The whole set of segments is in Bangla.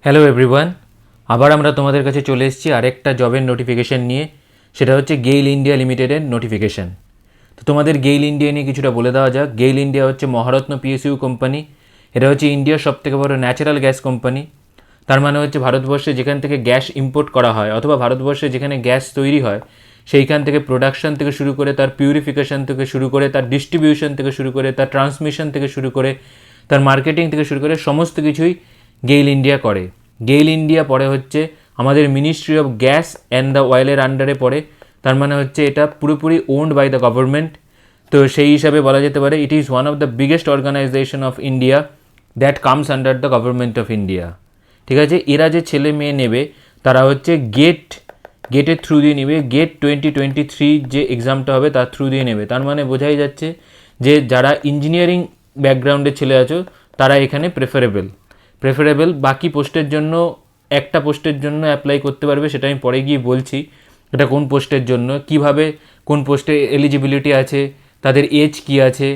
হ্যালো এভরিওয়ান, আবার আমরা তোমাদের কাছে চলে এসেছি আরেকটা জবের নোটিফিকেশন নিয়ে। সেটা হচ্ছে গেইল ইন্ডিয়া লিমিটেডের নোটিফিকেশন। তো তোমাদের গেইল ইন্ডিয়া নিয়ে কিছুটা বলে দেওয়া যাক। গেইল ইন্ডিয়া হচ্ছে মহারত্ন পিএসইউ কোম্পানি। এটা হচ্ছে ইন্ডিয়ার সবথেকে বড় ন্যাচারাল গ্যাস কোম্পানি। তার মানে হচ্ছে ভারতবর্ষে যেখান থেকে গ্যাস ইম্পোর্ট করা হয় অথবা ভারতবর্ষে যেখানে গ্যাস তৈরি হয় সেইখান থেকে প্রোডাকশন থেকে শুরু করে তার পিউরিফিকেশন থেকে শুরু করে তার ডিস্ট্রিবিউশন থেকে শুরু করে তার ট্রান্সমিশন থেকে শুরু করে তার মার্কেটিং থেকে শুরু করে সমস্ত কিছুই গেইল ইন্ডিয়া করে। গেইল ইন্ডিয়া পরে হচ্ছে আমাদের ministry of gas and the অয়েলের আন্ডারে পড়ে। তার মানে হচ্ছে এটা পুরোপুরি ওন্ড বাই দ্য গভর্নমেন্ট। তো সেই হিসাবে বলা যেতে পারে it is one of the biggest organisation of India that comes under the government of India. ঠিক আছে, এরা যে ছেলে মেয়ে নেবে তারা হচ্ছে গেটের থ্রু দিয়ে নেবে। গেট 2023 যে এক্সামটা হবে তার থ্রু দিয়ে নেবে। তার মানে বোঝাই যাচ্ছে যে যারা ইঞ্জিনিয়ারিং ব্যাকগ্রাউন্ডের ছেলে আছো তারা এখানে প্রেফারেবল। বাকি পোস্টের জন্য একটা পোস্টের জন্য অ্যাপ্লাই করতে পারবে, সেটা আমি পরে গিয়ে বলছি এটা কোন পোস্টের জন্য, কিভাবে কোন পোস্টে এলিজিবিলিটি আছে, তাদের এজ কি আছে,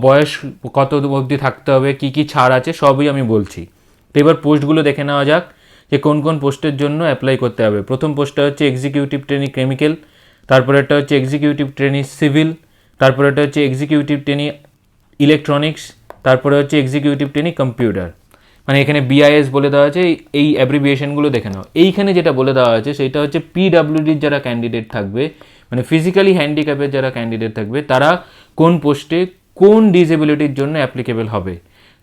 বয়স কত অবধি থাকতে হবে, কি কি ছাড় আছে, সবই আমি বলছি। তো এবার পোস্টগুলো দেখে নেওয়া যাক যে কোন কোন পোস্টের জন্য অ্যাপ্লাই করতে হবে। প্রথম পোস্টটা হচ্ছে এক্সিকিউটিভ ট্রেনি কেমিক্যাল, তারপরেরটা হচ্ছে এক্সিকিউটিভ ট্রেনি সিভিল, তারপরেটা হচ্ছে এক্সিকিউটিভ ট্রেনি ইলেকট্রনিক্স, তারপরে হচ্ছে এক্সিকিউটিভ ট্রেনি কম্পিউটার। মানে এখানে বিআইএস বলে দেওয়া আছে, এই অ্যাব্রিভিয়েশনগুলো দেখে নাও। এইখানে যেটা বলে দেওয়া আছে সেটা হচ্ছে পিডাব্লিউডির যারা ক্যান্ডিডেট থাকবে, মানে ফিজিক্যালি হ্যান্ডিক্যাপের যারা ক্যান্ডিডেট থাকবে, তারা কোন পোস্টে কোন ডিসেবিলিটির জন্য অ্যাপ্লিকেবল হবে।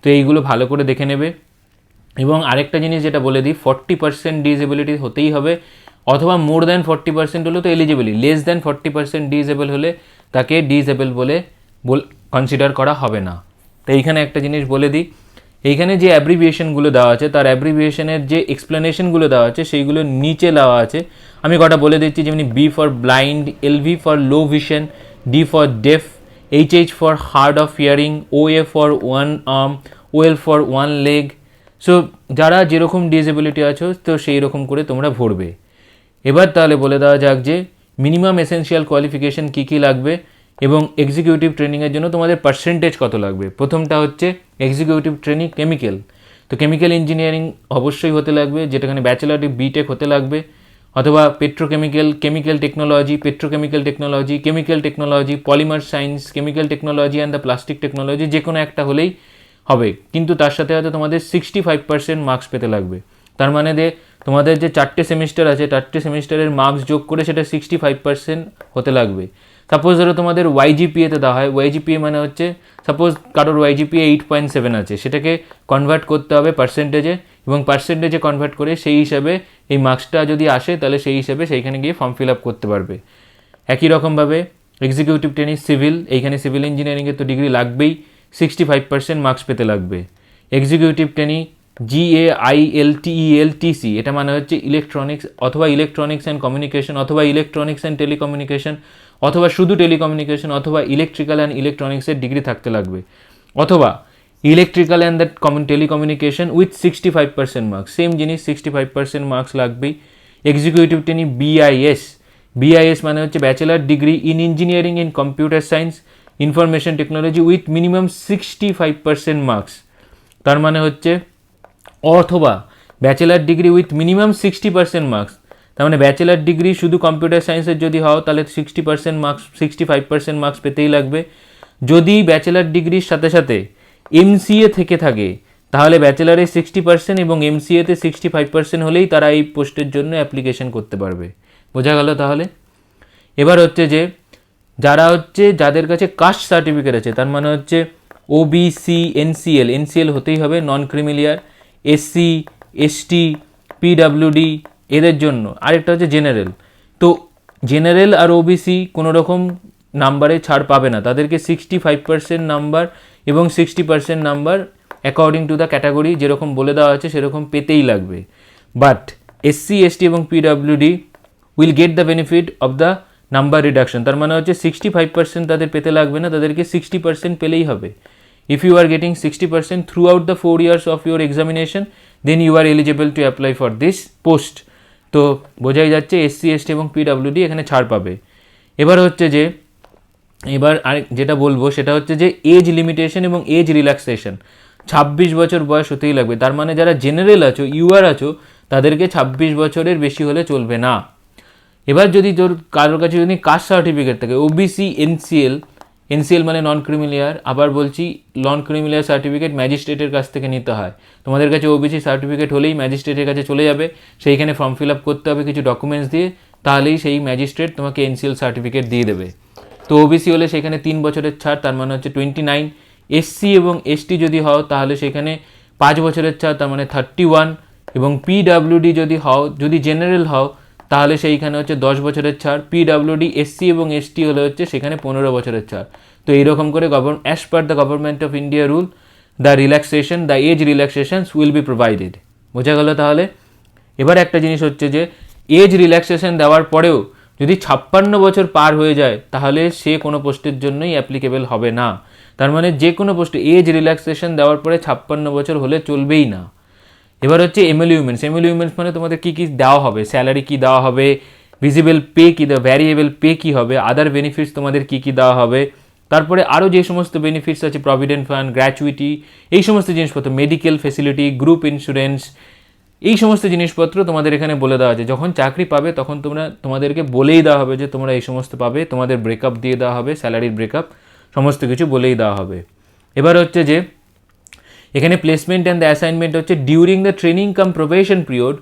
তো এইগুলো ভালো করে দেখে নেবে। এবং আরেকটা জিনিস যেটা বলে দিই, 40% ডিসেবিলিটি হতেই হবে, অথবা মোর দ্যান 40% হলে তো এলিজিবলই, লেস দ্যান 40% ডিসেবল হলে তাকে ডিসেবল বলে কনসিডার করা হবে না। তো এইখানে একটা জিনিস বলে দিই, এইখানে যে অ্যাব্রিভিয়েশনগুলো দেওয়া আছে তার অ্যাব্রিভিয়েশনের যে এক্সপ্লেনেশনগুলো দেওয়া আছে সেইগুলো নিচে দেওয়া আছে। আমি কটা বলে দিচ্ছি, যেমনি B for blind, LV for low vision, D for deaf, H for hard of hearing, O A for one arm, OL for one leg. So যারা যেরকম ডিসেবিলিটি আছো তো সেই রকম করে তোমরা ভরবে। এবার তাহলে বলে দেওয়া যাক যে মিনিমাম এসেনশিয়াল কোয়ালিফিকেশান কী কী লাগবে এবং এক্সিকিউটিভ ট্রেনিংয়ের জন্য তোমাদের পার্সেন্টেজ কত লাগবে। প্রথমটা হচ্ছে এক্সিকিউটিভ ট্রেনিং কেমিক্যাল। তো কেমিক্যাল ইঞ্জিনিয়ারিং অবশ্যই হতে লাগবে, যেটাখানে ব্যাচেলর বিটেক হতে লাগবে, অথবা petrochemical, chemical technology, petrochemical technology, chemical technology, polymer science, chemical technology and the plastic technology, যে কোনো একটা হলেই হবে। কিন্তু তার সাথে সাথে তোমাদের 65% মার্কস পেতে লাগবে। তার মানে তোমাদের যে 4টে সেমিস্টার আছে 4টে সেমিস্টারের মার্কস যোগ করে সেটা 65% হতে লাগবে। সাপোজ ধরো তোমাদের ওয়াইজিপিএতে দেওয়া হয়, ওয়াইজিপিএ মানে হচ্ছে সাপোজ কারোর ওয়াইজিপিএ 8.7 আছে, সেটাকে কনভার্ট করতে হবে পার্সেন্টেজে, এবং পার্সেন্টেজে কনভার্ট করে সেই হিসাবে এই মার্কসটা যদি আসে তাহলে সেই হিসাবে সেইখানে গিয়ে ফর্ম ফিল আপ করতে পারবে। একই রকমভাবে এক্সিকিউটিভ ট্রেনিং সিভিল, এইখানে সিভিল ইঞ্জিনিয়ারিংয়ের তো ডিগ্রি লাগবেই, 65% মার্কস পেতে লাগবে। এক্সিকিউটিভ ট্রেনিং GAILTELTC, এটা মানে হচ্ছে ইলেকট্রনিক্স অথবা ইলেকট্রনিক্স অ্যান্ড কমিউনিকেশন, অথবা ইলেকট্রনিক্স অ্যান্ড টেলিকমিউনিকেশন, অথবা শুধু টেলিকমিউনিকেশন, অথবা ইলেকট্রিক্যাল অ্যান্ড ইলেকট্রনিক্সের ডিগ্রি থাকতে লাগবে, অথবা electrical and that telecommunication with 65% marks. Same জিনিস, 65% মার্কস লাগবেই। এক্সিকিউটিভ ট্রেনিং বিআইএস মানে হচ্ছে bachelor degree in engineering in computer science information technology with minimum 65% marks. তার মানে হচ্ছে অথবা bachelor degree with minimum 60% marks. তার মানে ব্যাচেলার ডিগ্রি শুধু কম্পিউটার সায়েন্সের যদি হও তাহলে 60% মার্কস, 65% মার্কস পেতেই লাগবে। যদি ব্যাচেলার ডিগ্রির সাথে সাথে এমসিএ থেকে থাকে তাহলে ব্যাচেলারে 60% এবং এমসিএতে 65% হলেই তারা এই পোস্টের জন্য অ্যাপ্লিকেশন করতে পারবে। বোঝা গেল তাহলে? এবার হচ্ছে যে যাদের কাছে কাস্ট সার্টিফিকেট আছে, তার মানে হচ্ছে ওবিসি, এনসিএল হতেই হবে, নন ক্রিমিলিয়ার, এসসি, এসটি, পিডাব্লিউডি এদের জন্য। আরেকটা হচ্ছে জেনারেল। তো জেনারেল আর ওবিসি কোনো রকম নাম্বারে ছাড় পাবে না, তাদেরকে 65% নাম্বার এবং 60% number according to the category যেরকম বলে দেওয়া আছে সেরকম পেতেই লাগবে। বাট এসসি, এসটি এবং PWD will get the benefit of the number reduction. তার মানে হচ্ছে 65% তাদের পেতে লাগবে না, তাদেরকে 60% পেলেই হবে। If you are getting 60% throughout the 4 years of your examination then you are eligible to apply for this post. তো বোঝাই যাচ্ছে এসসি, এসটি এবং পিডাব্লিউডি এখানে ছাড় পাবে। এবার যেটা বলবো সেটা হচ্ছে যে এজ লিমিটেশন এবং এজ রিল্যাক্সেশন। 26 বছর বয়স হতেই লাগবে। তার মানে যারা জেনারেল আছো, ইউআর আছো, তাদেরকে 26 বছরের বেশি হলে চলবে না। এবার যদি তোর কারোর কাছে যদি কাস্ট সার্টিফিকেট থাকে, ওবিসি, এনসিএল মানে নন ক্রিমিলিয়ার, আবার বলছি নন ক্রিমিলিয়ার সার্টিফিকেট ম্যাজিস্ট্রেটের কাছ থেকে নিতে হয়। তোমাদের কাছে ওবিসি সার্টিফিকেট হলেই ম্যাজিস্ট্রেটের কাছে চলে যাবে, সেইখানে ফর্ম ফিল আপ করতে হবে কিছু ডকুমেন্টস দিয়ে, তাহলেই সেই ম্যাজিস্ট্রেট তোমাকে এনসিএল সার্টিফিকেট দিয়ে দেবে। তো ওবিসি হলে সেখানে 3 বছরের ছাড়, তার মানে হচ্ছে 29। এসসি এবং এসটি যদি হও তাহলে সেখানে 5 বছরের ছাড়, তার মানে 31। এবং পিডাব্লিউডি যদি হও, যদি জেনারেল হও, তাহলে সেইখানে হচ্ছে 10 বছরের ছাড়। পিডাব্লিউডি, এসসি এবং এসটি হলে হচ্ছে সেখানে 15 বছরের ছাড়। তো এইরকম করে as per the government of India rule, the age relaxations will be provided. বোঝা গেল তাহলে? এবার একটা জিনিস হচ্ছে যে এজ রিল্যাক্সেশন দেওয়ার পরেও যদি 56 বছর পার হয়ে যায় তাহলে সে কোনো পোস্টের জন্যই অ্যাপ্লিকেবল হবে না। তার মানে যে কোনো পোস্টে এজ রিল্যাক্সেশন দেওয়ার পরে 56 বছর হলে চলবেই না। এবার হচ্ছে এমএলইউমেন্টস মানে তোমাদের কী কী দেওয়া হবে, স্যালারি কী দেওয়া হবে, ভিজিবল পে কী দেওয়া, ভ্যারিয়েবল পে কী হবে, আদার বেনিফিটস তোমাদের কী কী দেওয়া হবে, তারপরে আরও যে সমস্ত বেনিফিটস আছে, প্রভিডেন্ট ফান্ড, গ্র্যাচুইটি, এই সমস্ত জিনিসপত্র, মেডিকেল ফেসিলিটি, গ্রুপ ইন্স্যুরেন্স, এই সমস্ত জিনিসপত্র তোমাদের এখানে বলে দেওয়া আছে। যখন চাকরি পাবে তখন তোমাদেরকে বলেই দেওয়া হবে যে তোমরা এই সমস্ত পাবে, তোমাদের ব্রেকআপ দিয়ে দেওয়া হবে, স্যালারির ব্রেকআপ, সমস্ত কিছু বলেই দেওয়া হবে। এবার হচ্ছে যে এখানে প্লেসমেন্ট অ্যান্ড দ্য অ্যাসাইনমেন্ট হচ্ছে during the training cum probation period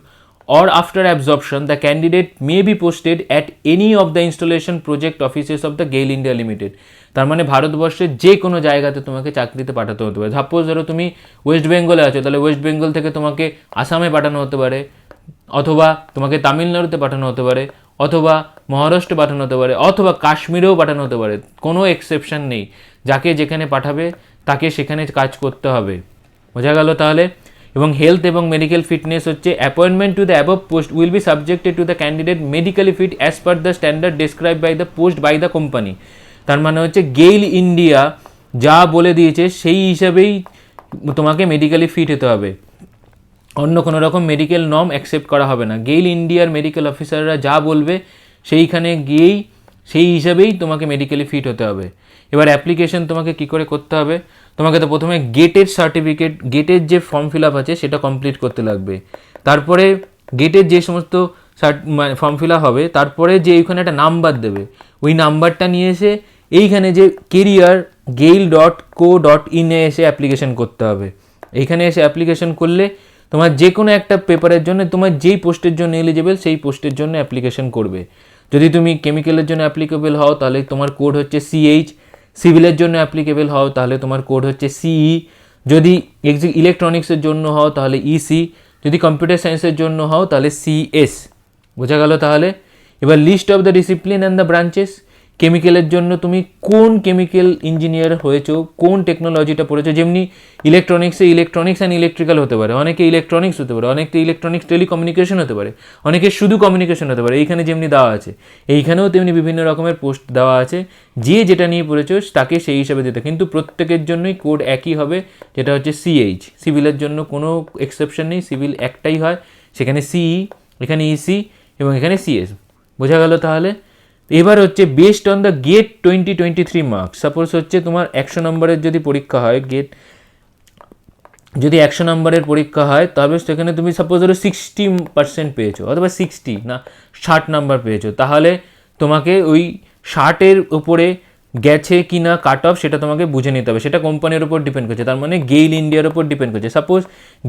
or after absorption, the candidate may be posted at any of the installation project offices of the GAIL India Limited. তার মানে ভারতবর্ষের যে কোনো জায়গাতে তোমাকে চাকরিতে পাঠাতে হতে পারে। সাপোজ ধরো তুমি ওয়েস্ট বেঙ্গলে আছো, তাহলে ওয়েস্ট বেঙ্গল থেকে তোমাকে আসামে পাঠানো হতে পারে, অথবা তোমাকে তামিলনাড়ুতে পাঠানো হতে পারে, অথবা মহারাষ্ট্রে পাঠানো হতে পারে, অথবা কাশ্মীরেও পাঠানো হতে পারে। কোনো এক্সেপশন নেই, যাকে যেখানে পাঠাবে তাকে সেখানে কাজ করতে হবে। বোঝা গেল তাহলে? এবং হেলথ এবং মেডিকেল ফিটনেস হচ্ছে appointment to the above post will be subjected to the candidate medically fit as per the standard describe by the post by the company. তার মানে হচ্ছে গেইল ইন্ডিয়া যা বলে দিয়েছে সেই হিসাবেই তোমাকে মেডিক্যালি ফিট হতে হবে, অন্য কোনো রকম মেডিকেল নর্ম অ্যাকসেপ্ট করা হবে না। গেইল ইন্ডিয়ার মেডিকেল অফিসাররা যা বলবে সেইখানে গিয়েই সেই হিসাবেই তোমাকে মেডিকেলি ফিট হতে হবে। এবার অ্যাপ্লিকেশন তোমাকে কি করে করতে হবে? তোমাকে তো প্রথমে গেটের যে ফর্ম ফিল আপ আছে সেটা কমপ্লিট করতে লাগবে। তারপরে গেটের যে সমস্ত ফর্ম ফিল আপ হবে, তারপরে যে এইখানে একটা নাম্বার দেবে, ওই নাম্বারটা নিয়ে এসে এইখানে যে কেরিয়ার gail.co.in এ এসে অ্যাপ্লিকেশন করতে হবে। এইখানে এসে অ্যাপ্লিকেশন করলে তোমার যে কোনো একটা পেপারের জন্য, তোমার যেই পোস্টের জন্য এলিজিবল সেই পোস্টের জন্য অ্যাপ্লিকেশন করবে। যদি তুমি কেমিক্যালের জন্য অ্যাপ্লিকেবল হও তাহলে তোমার কোড হচ্ছে CH, সিভিলের জন্য অ্যাপ্লিকেবল হও তাহলে তোমার কোড হচ্ছে CE, যদি ইলেকট্রনিক্সের জন্য হও তাহলে EC, যদি কম্পিউটার সায়েন্সের জন্য হও তাহলে CS। বোঝা গেল তাহলে? এবার list of the discipline and the branches, কেমিক্যালের জন্য তুমি কোন কেমিক্যাল ইঞ্জিনিয়ার হয়েছো, কোন টেকনোলজিটা পড়েছো। যেমনি ইলেকট্রনিক্স অ্যান্ড ইলেকট্রিক্যাল হতে পারে, অনেকে ইলেকট্রনিক্স হতে পারে, অনেকে ইলেকট্রনিক্স টেলিকমিউনিকেশন হতে পারে, অনেকে শুধু কমিউনিকেশন হতে পারে। এইখানে যেমনি দেওয়া আছে, এইখানেও তেমনি বিভিন্ন রকমের পোস্ট দেওয়া আছে, যে যেটা নিয়ে পড়েছো তাকে সেই হিসাবে দিতে। কিন্তু প্রত্যেকের জন্যই কোড একই হবে, যেটা হচ্ছে CH। সিভিলের জন্য কোনো এক্সেপশন নেই, সিভিল একটাই হয়, সেখানে CE, এখানে EC এবং এখানে CS। বোঝা গেল তাহলে? এবার হচ্ছে based on the GATE 2023 marks. Suppose হচ্ছে তোমার 100 নম্বরের যদি পরীক্ষা হয়, যদি 100 নম্বরের পরীক্ষা হয়, তবে সেখানে তুমি সাপোজ ধরো 60% পেয়েছো, অথবা 60 নাম্বার পেয়েছো, তাহলে তোমাকে ওই 60-এর উপরে গেছে কি না কাট অফ সেটা তোমাকে বুঝে নিতে হবে। সেটা কোম্পানির উপর ডিপেন্ড করছে, তার মানে গেইল ইন্ডিয়ার উপর ডিপেন্ড করছে। সাপোজ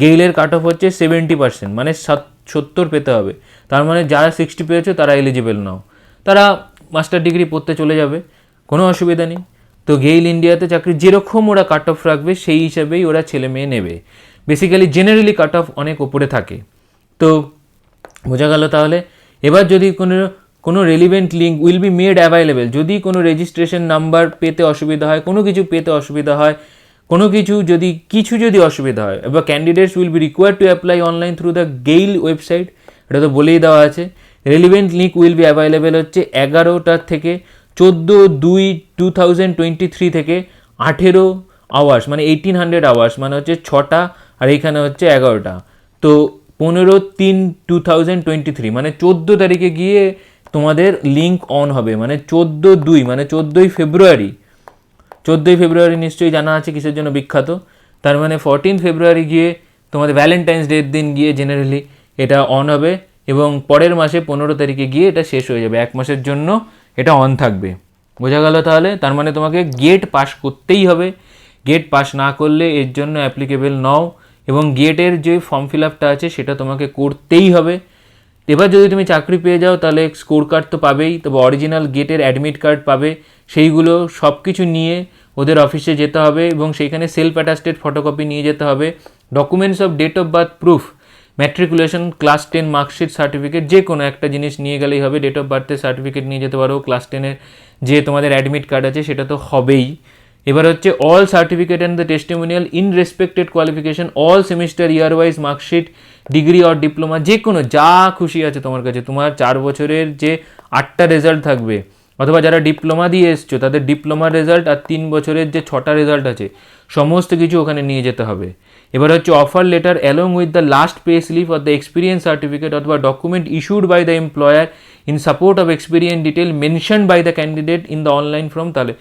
গেইলের কাট অফ হচ্ছে 70%, মানে 70 পেতে হবে, তার মানে যারা 60 পেয়েছো তারা এলিজিবল নাও, তারা মাস্টার ডিগ্রি পড়তে চলে যাবে, কোনো অসুবিধা নেই। তো গেইল ইন্ডিয়াতে চাকরি যেরকম ওরা কাট অফ রাখবে সেই হিসাবেই ওরা ছেলে মেয়ে নেবে। বেসিক্যালি জেনারেলি কাট অফ অনেক ওপরে থাকে। তো বোঝা গেল তাহলে? এবার যদি কোনো relevant link will be made available, যদি কোনো রেজিস্ট্রেশন নাম্বার পেতে অসুবিধা হয়, কোনো কিছু পেতে অসুবিধা হয়, কোনো কিছু যদি অসুবিধা হয়, এবার candidates will be required to apply online through the GAIL website. এটা তো বলেই দেওয়া আছে। Relevant link will be available হচ্ছে 11টা থেকে 14/2/2023 থেকে 18 আওয়ার্স, মানে 1800 আওয়ার্স, মানে হচ্ছে 6টা, আর এইখানে হচ্ছে 11টা। তো 15/3/2023 মানে 14 তারিখে গিয়ে তোমাদের লিঙ্ক অন হবে, মানে 14/2 মানে 14ই ফেব্রুয়ারি। 14ই ফেব্রুয়ারি নিশ্চয়ই জানা আছে কিসের জন্য বিখ্যাত, তার মানে 14 ফেব্রুয়ারি গিয়ে তোমাদের ভ্যালেন্টাইন্স ডের দিন গিয়ে জেনারেলি এটা অন হবে এবং পরের মাসে 15 তারিখে গিয়ে এটা শেষ হয়ে যাবে। 1 মাসের জন্য এটা অন থাকবে। বোঝা গেল তাহলে? তার মানে তোমাকে গেট পাস করতেই হবে, গেট পাস না করলে এর জন্য অ্যাপ্লিকেবল নও এবং গেটের যে ফর্ম ফিল আপটা আছে সেটা তোমাকে করতেই হবে। এবার যদি তুমি চাকরি পেয়ে যাও তাহলে স্কোর কার্ড তো পাবেই, তবে অরিজিনাল গেটের অ্যাডমিট কার্ড পাবে, সেইগুলো সব কিছু নিয়ে ওদের অফিসে যেতে হবে এবং সেইখানে সেলফ অ্যাটাস্টেড ফটোকপি নিয়ে যেতে হবে, documents of date of birth proof, matriculation, class 10 marksheet, certificate, যে কোনো একটা জিনিস নিয়ে গেলেই হবে। ডেট অফ বার্থের সার্টিফিকেট নিয়ে যেতে পারো, ক্লাস 10-এর যে তোমাদের অ্যাডমিট কার্ড আছে সেটা তো হবেই। এবার হচ্ছে all certificate and the testimonial in respected qualification, all semester year wise marksheet, degree or diploma, যে কোনো যা খুশি আছে তোমার কাছে, তোমার 4 বছরের যে 8টা রেজাল্ট থাকবে, অথবা যারা ডিপ্লোমা দিয়ে এসছো তাদের ডিপ্লোমার রেজাল্ট, আর 3 বছরের যে 6টা রেজাল্ট আছে সমস্ত কিছু ওখানে নিয়ে যেতে হবে। এবার হচ্ছে offer letter along with the last pay slip or the experience certificate অথবা document issued by the employer in support of experience detail mention by the candidate in the online form. তাহলে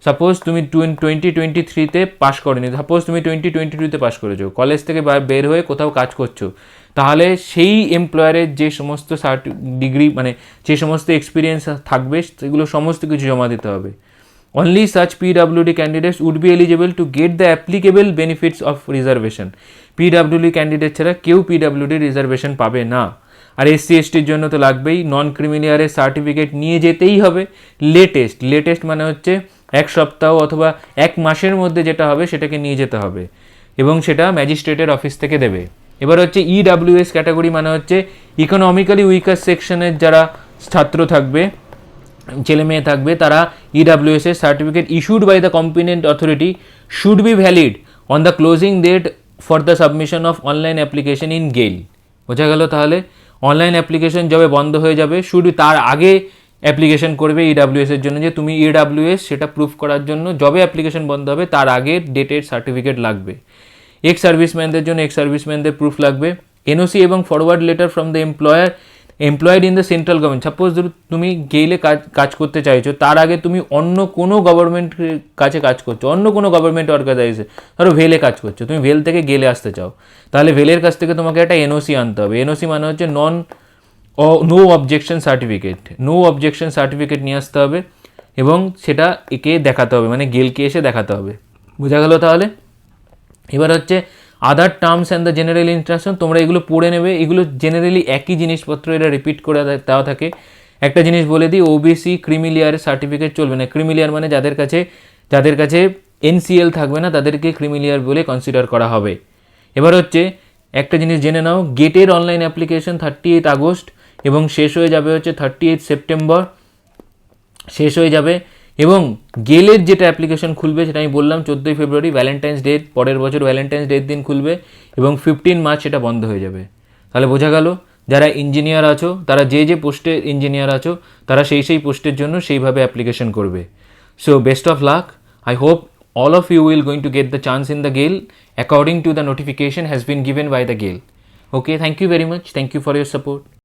সাপোজ তুমি 2023-তে পাস করোনি, সাপোজ তুমি 2022-তে পাস করেছো, কলেজ থেকে বের হয়ে কোথাও কাজ করছো, তাহলে সেই এমপ্লয়ারের যে সমস্ত ডিগ্রি মানে যে সমস্ত এক্সপিরিয়েন্স থাকবে সেগুলো সমস্ত কিছু জমা দিতে হবে। Only such PWD candidates would be eligible to get the applicable benefits of reservation. PWD candidate ছাড়া কেউ পিডাব্লিউডি রিজার্ভেশন পাবে না। আর এসসি এসটির জন্য তো লাগবেই, নন ক্রিমিলিয়ারের সার্টিফিকেট নিয়ে যেতেই হবে। লেটেস্ট মানে হচ্ছে 1 সপ্তাহ অথবা 1 মাসের মধ্যে যেটা হবে সেটাকে নিয়ে যেতে হবে এবং সেটা ম্যাজিস্ট্রেটের অফিস থেকে দেবে। এবার হচ্ছে ইডাব্লিউএস ক্যাটাগরি মানে হচ্ছে ইকোনমিক্যালি উইকার সেকশনের যারা ছাত্র থাকবে, ছেলে মেয়ে থাকবে, তারা ইডাব্লিউএস এর certificate issued by the competent authority should be valid on the closing date for the submission of online application in GAIL. বোঝা গেল তাহলে? অনলাইন অ্যাপ্লিকেশন যবে বন্ধ হয়ে যাবে শুধু তার আগে অ্যাপ্লিকেশন করবে ইডাব্লিউএস এর জন্য, যে তুমি ইডাব্লিউএস সেটা প্রুফ করার জন্য যবে অ্যাপ্লিকেশন বন্ধ হবে তার আগে ডেটের সার্টিফিকেট লাগবে। এক্স সার্ভিসম্যানদের জন্য এক্স সার্ভিসম্যানদের প্রুফ লাগবে। এনওসি এবং forward letter from the employed in the central government. Suppose তুমি গেইলে কাজ করতে চাইছো, তার আগে তুমি অন্য কোনো গভর্নমেন্টের কাছে কাজ করছো, অন্য কোনো গভর্নমেন্ট অর্গানাইজেশন, ধরো ভেলে কাজ করছো, তুমি ভেল থেকে গেলে আসতে চাও, তাহলে ভেলের কাছ থেকে তোমাকে একটা এনওসি আনতে হবে। এনওসি মানে হচ্ছে নো অবজেকশন সার্টিফিকেট নিয়ে আসতে হবে এবং সেটা একে দেখাতে হবে, মানে গেলকে এসে দেখাতে হবে। বোঝা গেল তাহলে? এবার হচ্ছে other terms and the general instruction, তোমরা এগুলো পড়ে নেবে, এগুলো জেনারেলি একই জিনিসপত্র, এরা রিপিট করে দেওয়া থাকে। একটা জিনিস বলে দিই, ওবিসি ক্রিমিলিয়ারের সার্টিফিকেট চলবে না। ক্রিমিলিয়ার মানে যাদের কাছে এনসিএল থাকবে না তাদেরকে ক্রিমিলিয়ার বলে কনসিডার করা হবে। এবার হচ্ছে একটা জিনিস জেনে নাও, গেটের অনলাইন অ্যাপ্লিকেশন 38 আগস্ট এবং শেষ হয়ে যাবে হচ্ছে 38 সেপ্টেম্বর শেষ হয়ে যাবে, এবং গেলের যেটা অ্যাপ্লিকেশন খুলবে সেটা আমি বললাম 14 ফেব্রুয়ারি, ভ্যালেন্টাইন্স ডে, পরের বছর ভ্যালেন্টাইন্স ডের দিন খুলবে এবং 15 মার্চ সেটা বন্ধ হয়ে যাবে। তাহলে বোঝা গেল, যারা ইঞ্জিনিয়ার আছো, তারা যে পোস্টে ইঞ্জিনিয়ার আছো, তারা সেই পোস্টের জন্য সেইভাবে অ্যাপ্লিকেশন করবে। So best of luck, I hope all of you will going to get the chance in the GAIL according to the notification has been given by the GAIL. Okay, thank you very much. Thank you for your support.